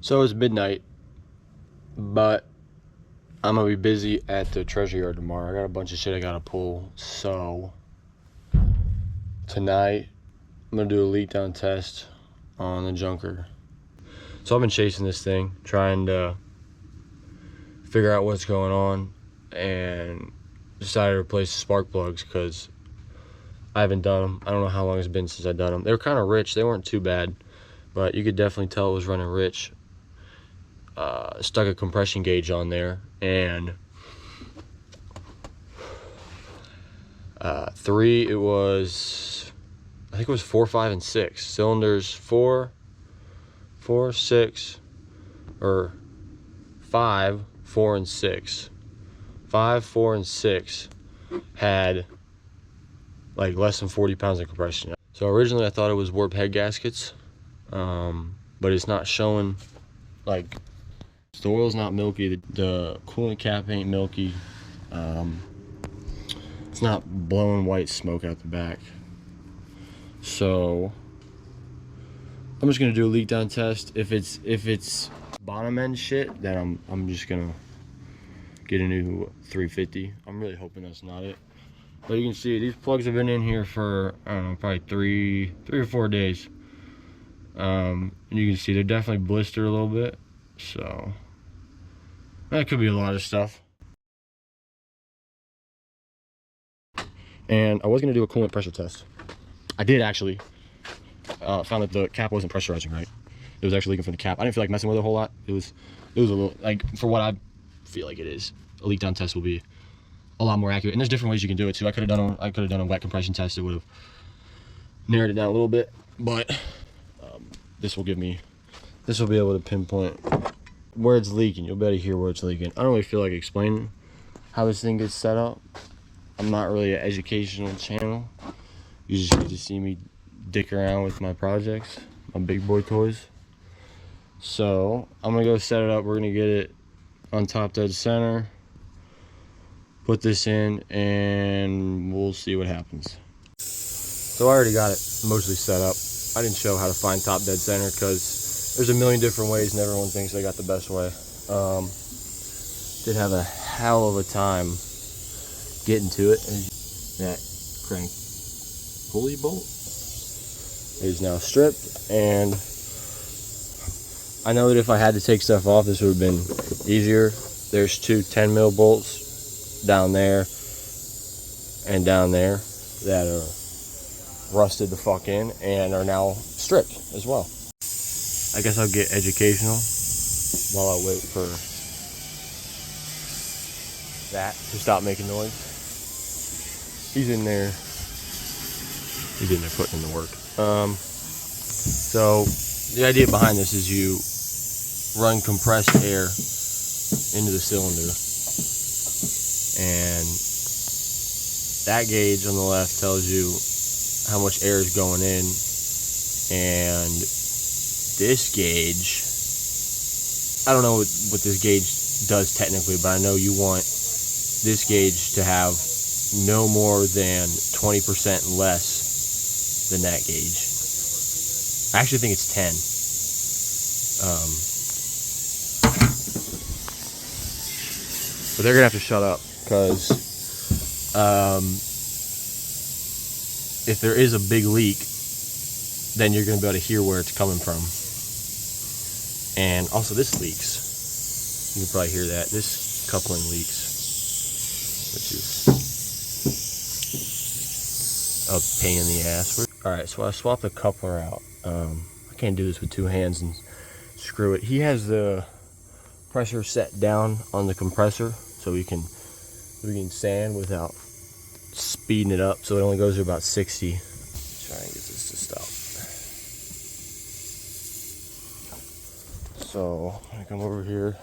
So it's midnight, but I'm gonna be busy at the treasure yard tomorrow. I got a bunch of shit I gotta pull. So tonight I'm gonna do a leak down test on the junker. So I've been chasing this thing, trying to figure out what's going on, and decided to replace the spark plugs because I haven't done them. I don't know how long it's been since I've done them. They were kind of rich. They weren't too bad, but you could definitely tell it was running rich. Stuck a compression gauge on there, and I think it was 4, 5, and 6 cylinders. 4, 6, or 5, 4, and 6. 5, 4, and 6 had like less than 40 pounds of compression. So originally I thought it was warped head gaskets, but it's not showing. Like, the oil's not milky, the coolant cap ain't milky, it's not blowing white smoke out the back. So I'm just gonna do a leak down test. If it's bottom end shit, then I'm just gonna get a new 350. I'm really hoping that's not it. But you can see these plugs have been in here for, I don't know, probably three or 4 days. And you can see they're definitely blistered a little bit. So that could be a lot of stuff. And I was gonna do a coolant pressure test. I did actually. Found that the cap wasn't pressurizing right. It was actually leaking from the cap. I didn't feel like messing with it a whole lot. It was a little, like, for what I feel like it is, a leak down test will be a lot more accurate. And there's different ways you can do it too. I could have done a wet compression test. It would have narrowed it down a little bit, but this will be able to pinpoint where it's leaking. You'll be able to hear where it's leaking. I don't really feel like explaining how this thing gets set up. I'm not really an educational channel. You just get to see me dick around with my projects, my big boy toys. So I'm gonna go set it up. We're gonna get it on top dead center, put this in, and we'll see what happens. So I already got it mostly set up. I didn't show how to find top dead center because there's a million different ways and everyone thinks they got the best way. Did have a hell of a time getting to it. That crank pulley bolt is now stripped, and I know that if I had to take stuff off, this would have been easier. There's two 10 mil bolts down there and down there that are rusted the fuck in and are now stripped as well. I guess I'll get educational while I wait for that to stop making noise. He's in there putting in the work. So the idea behind this is you run compressed air into the cylinder, and that gauge on the left tells you how much air is going in, and this gauge, I don't know what this gauge does technically, but I know you want this gauge to have no more than 20% less than that gauge. I actually think it's 10. But they're gonna have to shut up because if there is a big leak, then you're gonna be able to hear where it's coming from. And also this leaks. You can probably hear that. This coupling leaks, which is a pain in the ass. Alright, so I swapped the coupler out. I can't do this with two hands and screw it. He has the pressure set down on the compressor so we can sand without speeding it up, so it only goes to about 60. Try and get this to stop. So I'm gonna come over here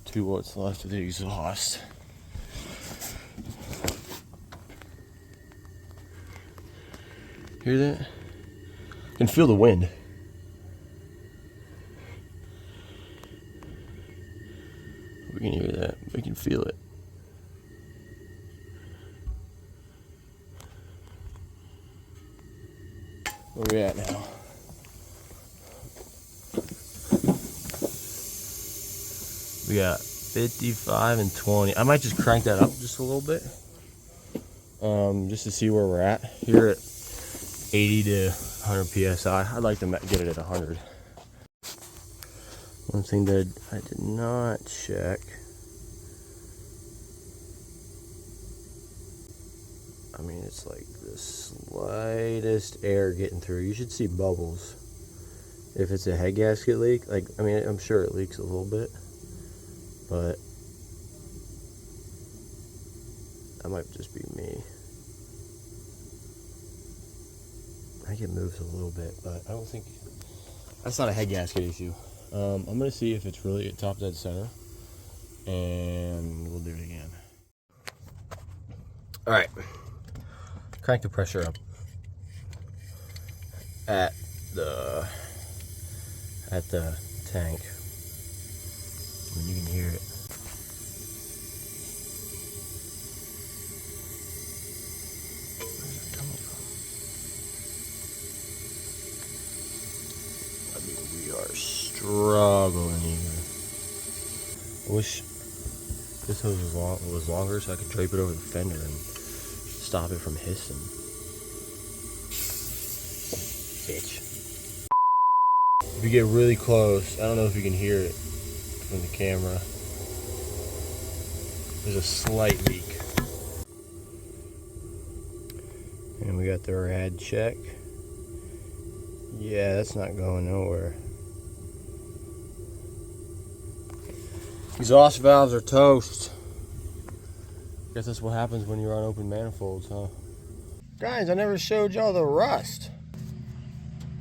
to what's left of the exhaust. Hear that? You can feel the wind. We can hear that. We can feel it. Where are we at now? We got 55 and 20. I might just crank that up just a little bit, just to see where we're at. Here at 80 to 100 psi. I'd like to get it at 100. One thing that I did not check. I mean, it's like the slightest air getting through. You should see bubbles. If it's a head gasket leak, like, I mean, I'm sure it leaks a little bit, but that might just be me. I think it moves a little bit, but I don't think, that's not a head gasket issue. I'm gonna see if it's really at top dead center, and we'll do it again. All right, crank the pressure up at the tank. I mean, you can hear it. Where's it coming from? I mean, we are struggling here. I wish this hose was longer so I could drape it over the fender and stop it from hissing. Bitch. If you get really close, I don't know if you can hear it from the camera. There's a slight leak. And we got the rad check. Yeah, that's not going nowhere. Exhaust valves are toast. Guess that's what happens when you're on open manifolds, huh? Guys, I never showed y'all the rust.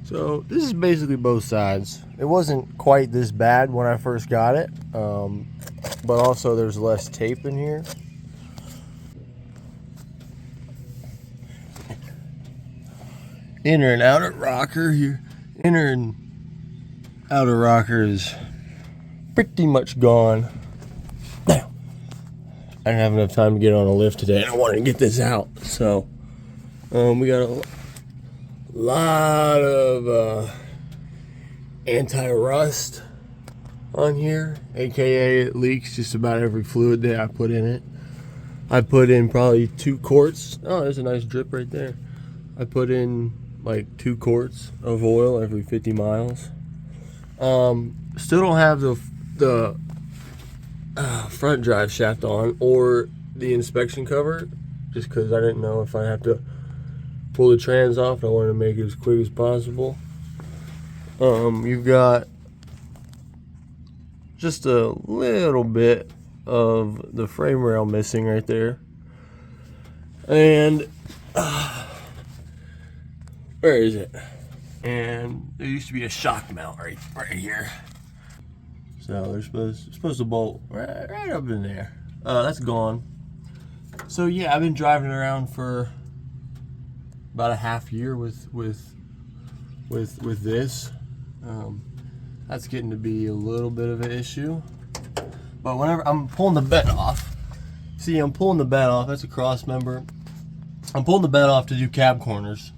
So this is basically both sides. It wasn't quite this bad when I first got it, but also there's less tape in here. Inner and outer rocker here. Inner and outer rocker is pretty much gone. I didn't have enough time to get on a lift today, and I wanted to get this out. So we got a lot of anti-rust on here, aka it leaks just about every fluid that I put in it. I put in probably 2 quarts. Oh, there's a nice drip right there. I put in like 2 quarts of oil every 50 miles. Still don't have the front drive shaft on or the inspection cover, just because I didn't know if I have to pull the trans off. I wanted to make it as quick as possible. You've got just a little bit of the frame rail missing right there, and where is it? And there used to be a shock mount right here. So they're supposed to bolt right up in there. That's gone. So yeah, I've been driving around for about a half year with this. That's getting to be a little bit of an issue. But whenever I'm pulling the bed off, see, I'm pulling the bed off. That's a cross member. I'm pulling the bed off to do cab corners.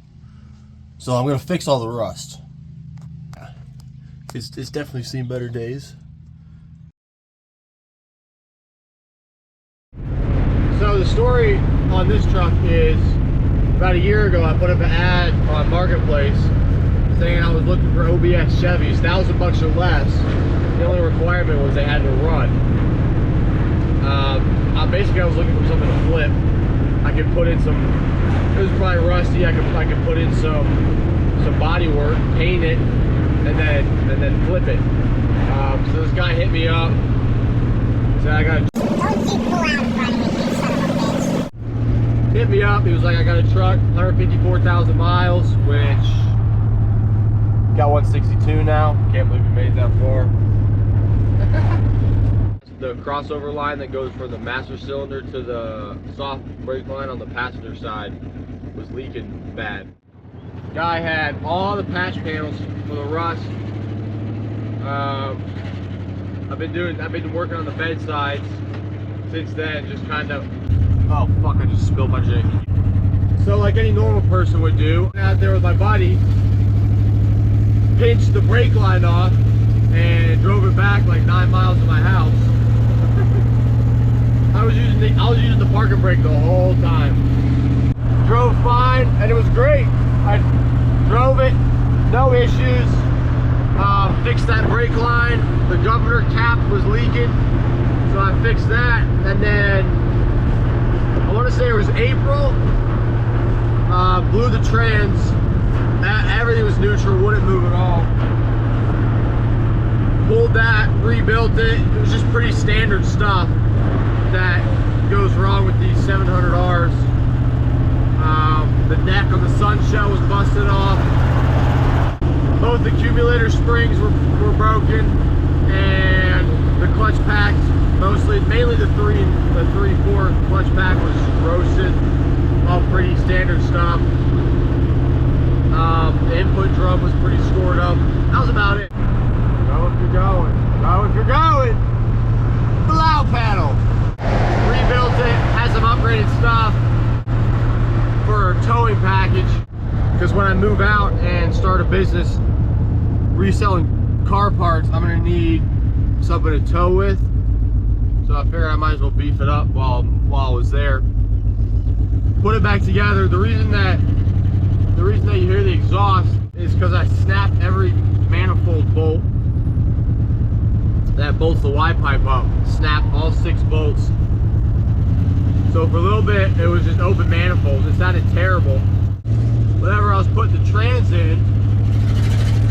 So I'm gonna fix all the rust. It's definitely seen better days. So the story on this truck is, about a year ago I put up an ad on Marketplace saying I was looking for OBS Chevys, $1,000 or less. The only requirement was they had to run. Basically I was looking for something to flip. I could put in some, it was probably rusty, I could put in some body work, paint it, and then flip it. So this guy hit me up, said I got hit me up, he was like, I got a truck, 154,000 miles, which got 162 now. Can't believe we made that far. The crossover line that goes from the master cylinder to the soft brake line on the passenger side was leaking bad. Guy had all the patch panels for the rust. I've been working on the bed sides since then, just kind of, oh fuck, I just spilled my drink. So like any normal person would do, out there with my buddy, pinched the brake line off and drove it back like 9 miles to my house. using the parking brake the whole time. Drove fine, and it was great. I drove it, no issues. Fixed that brake line. The governor cap was leaking, so I fixed that. And then I want to say it was April. Blew the trans. Everything was neutral, wouldn't move at all. Pulled that, rebuilt it. It was just pretty standard stuff that goes wrong with these 700Rs. The neck on the sun shell was busted off. Both the accumulator springs were broken, and the clutch packs, mainly the 3/4 clutch pack was roasted. All pretty standard stuff. The input drum was pretty scored up. That was about it. Go if you're going. Go if you're going. The loud panel. Rebuilt it. Had some upgraded stuff for a towing package. Because when I move out and start a business reselling car parts, I'm gonna need something to tow with. So I figured I might as well beef it up while I was there. Put it back together. The reason that you hear the exhaust is because I snapped every manifold bolt that bolts the Y pipe up. Snapped all 6 bolts. So for a little bit, it was just open manifolds. It sounded terrible. Whenever I was putting the trans in,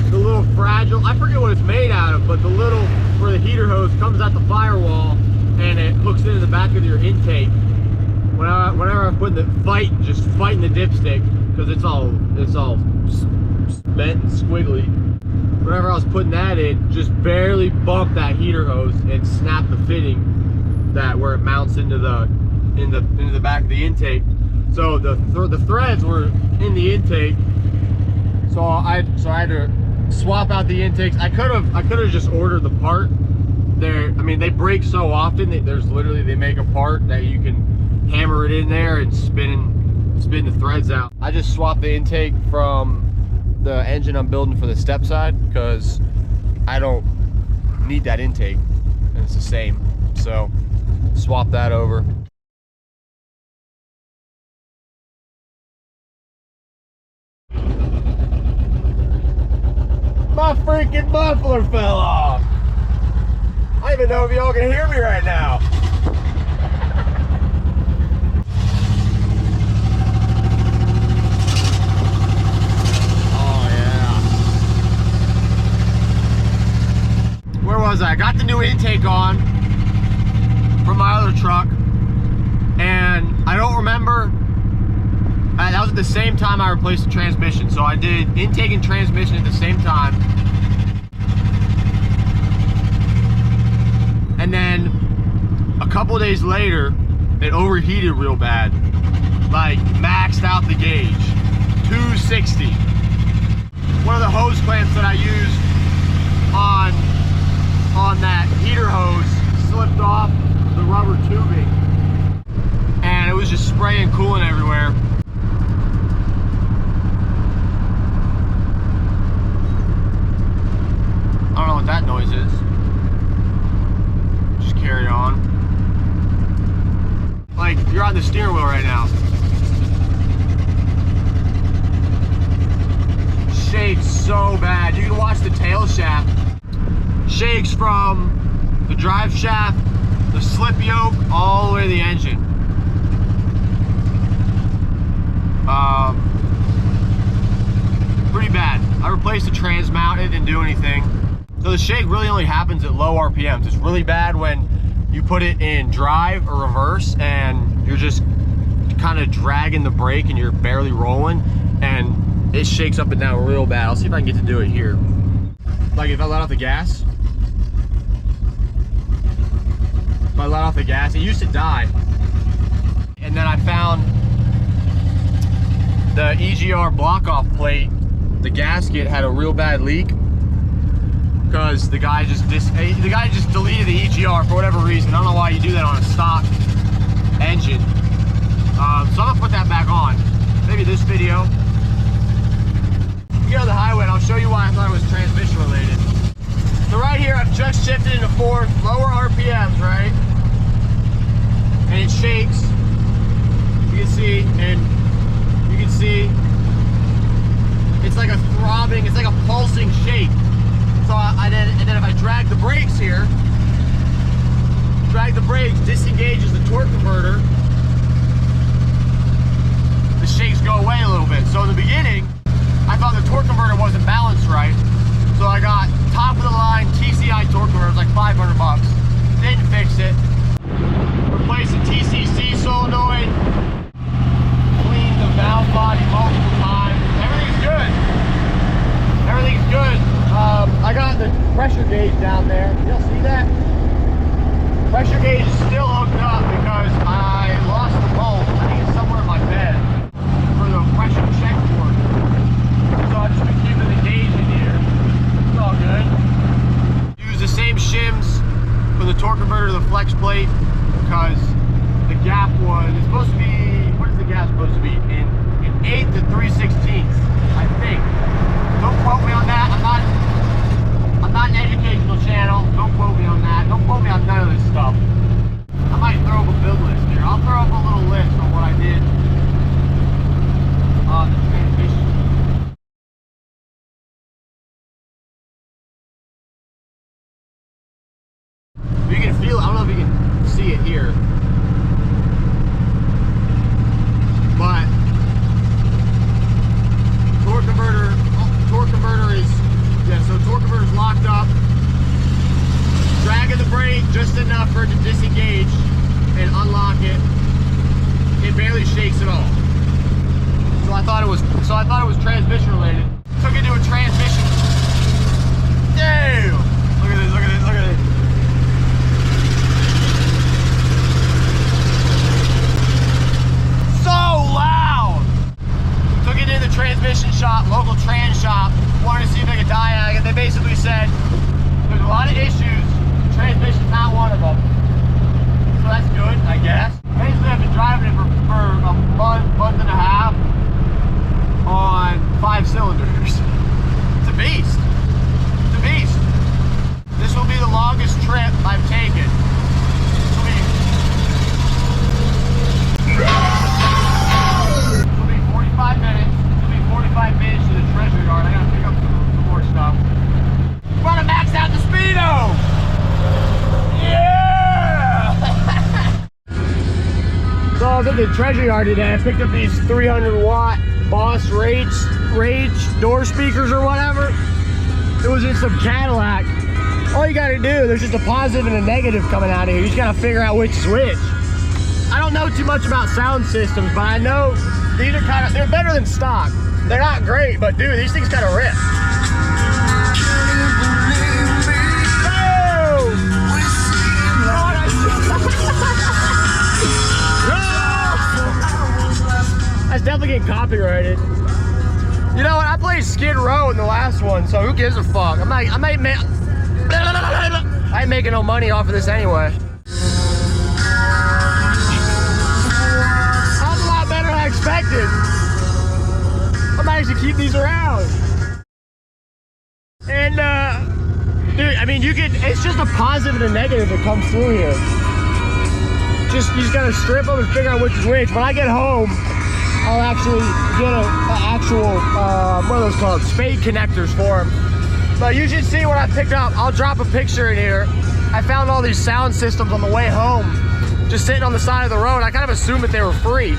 the little fragile, I forget what it's made out of, but the little, where the heater hose comes out the firewall and it hooks into the back of your intake. Whenever I'm putting just fighting the dipstick, because it's all bent and squiggly. Whenever I was putting that in, just barely bumped that heater hose and snapped the fitting where it mounts into the back of the intake. So the threads were in the intake. So I had to swap out the intakes. I could have just ordered the part. I mean, they break so often that they make a part that you can hammer it in there and spin the threads out. I just swapped the intake from the engine I'm building for the step side because I don't need that intake and it's the same. So swap that over. My freaking muffler fell off. I don't even know if y'all can hear me right now. Where was I? I got the new intake on from my other truck, and I don't remember. That was at the same time I replaced the transmission, so I did intake and transmission at the same time. And then a couple days later, it overheated real bad, like maxed out the gauge, 260. One of the hose clamps that I used on that heater hose slipped off the rubber tubing, and it was just spraying coolant everywhere. I don't know what that noise is. Just carry on. Like, you're on the steering wheel right now. Shakes so bad. You can watch the tail shaft. Shakes from the drive shaft, the slip yoke, all the way to the engine. Pretty bad. I replaced the trans mount. It didn't do anything. So the shake really only happens at low RPMs. It's really bad when you put it in drive or reverse and you're just kind of dragging the brake and you're barely rolling, and it shakes up and down real bad. I'll see if I can get to do it here. Like if I let off the gas, it used to die. And then I found the EGR block-off plate. The gasket had a real bad leak because the guy just deleted the EGR for whatever reason. I don't know why you do that on a stock engine. So I'm gonna put that back on. Maybe this video. Get on the highway and I'll show you why I thought it was transmission related. So right here, I've just shifted into fourth, lower RPMs, right? and it shakes. You can see, and you can see it's like a throbbing, it's like a pulsing shake. So and then if I drag the brakes here, disengages the torque converter, the shakes go away a little bit. So in the beginning, I thought the torque converter wasn't balanced right. So I got top of the line TCI torque converter, it was like 500 bucks. Didn't fix it. Replaced the TCC solenoid. Cleaned the valve body multiple times. Everything's good. Everything's good. I got the pressure gauge down there. Y'all see that? Pressure gauge is still hooked up because I lost the bolt. I think it's somewhere in my bed for the pressure check port. So I've just been keeping the gauge in here. It's all good. Use the same shims for the torque converter to the flex plate because the gap was, it's supposed to be, what is the gap supposed to be? In 1/8 to 3/16, I think. Don't quote me on that. I'm not an educational channel. Don't quote me on that. Don't quote me on none of this stuff. I might throw up a build list here. I'll throw up a little list on what I did on the transmission. You can feel it. I don't know if you can see it here, but torque converter is, yeah, so torque converter is locked up. Dragging the brake just enough for it to disengage and unlock it. It barely shakes at all. So I thought it was transmission related. Took it to a transmission. Damn! Look at this, look at this, look at this. So loud! Took it in the transmission shop, local trans shop, wanted to see if they could diag it. They basically said there's a lot of issues, transmission's not one of them. So that's good, I guess. Basically I've been driving it for a month and a half on 5 cylinders. It's a beast. It's a beast. This will be the longest trip I've taken. This will be 45 minutes. It'll be 45 minutes to the treasure yard. I gotta pick up some more stuff. Wanna max out the speedo! Yeah! So I was at the treasure yard today. I picked up these 300-watt Boss Rage door speakers or whatever. It was in some Cadillac. All you gotta do, there's just a positive and a negative coming out of here. You just gotta figure out which switch. I don't know too much about sound systems, but I know these are they're better than stock. They're not great, but dude, these things kind of rip. That's definitely getting copyrighted. You know what? I played Skid Row in the last one, so who gives a fuck? I ain't making no money off of this anyway. That's a lot better than I expected. I might actually keep these around. And dude, I mean, it's just a positive and a negative that comes through here. You just gotta strip them and figure out which is which. When I get home, I'll actually get an actual, what are those called? Spade connectors for them. But you should see what I picked up. I'll drop a picture in here. I found all these sound systems on the way home, just sitting on the side of the road. I kind of assumed that they were free.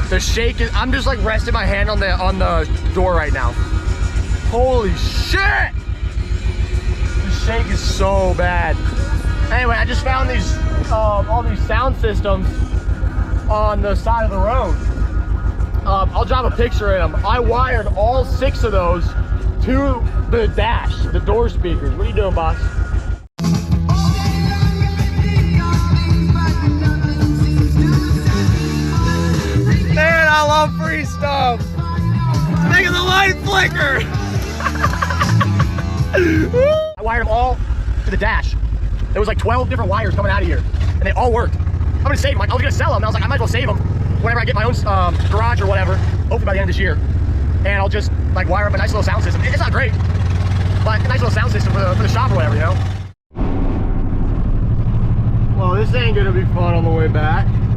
The shake is, I'm just like resting my hand on the door right now. Holy shit! The shake is so bad. Anyway, I just found these, all these sound systems on the side of the road. I'll drop a picture in them. I wired all 6 of those to the dash, the door speakers. What are you doing, boss? Man, I love free stuff. Making the light flicker. I wired them all to the dash. There was like 12 different wires coming out of here, and they all worked. I'm gonna save them. I was gonna sell them. And I was like, I might as well save them whenever I get my own garage or whatever, hopefully by the end of this year. And I'll just like wire up a nice little sound system. It's not great, but a nice little sound system for the shop or whatever, you know? Well, this ain't gonna be fun on the way back.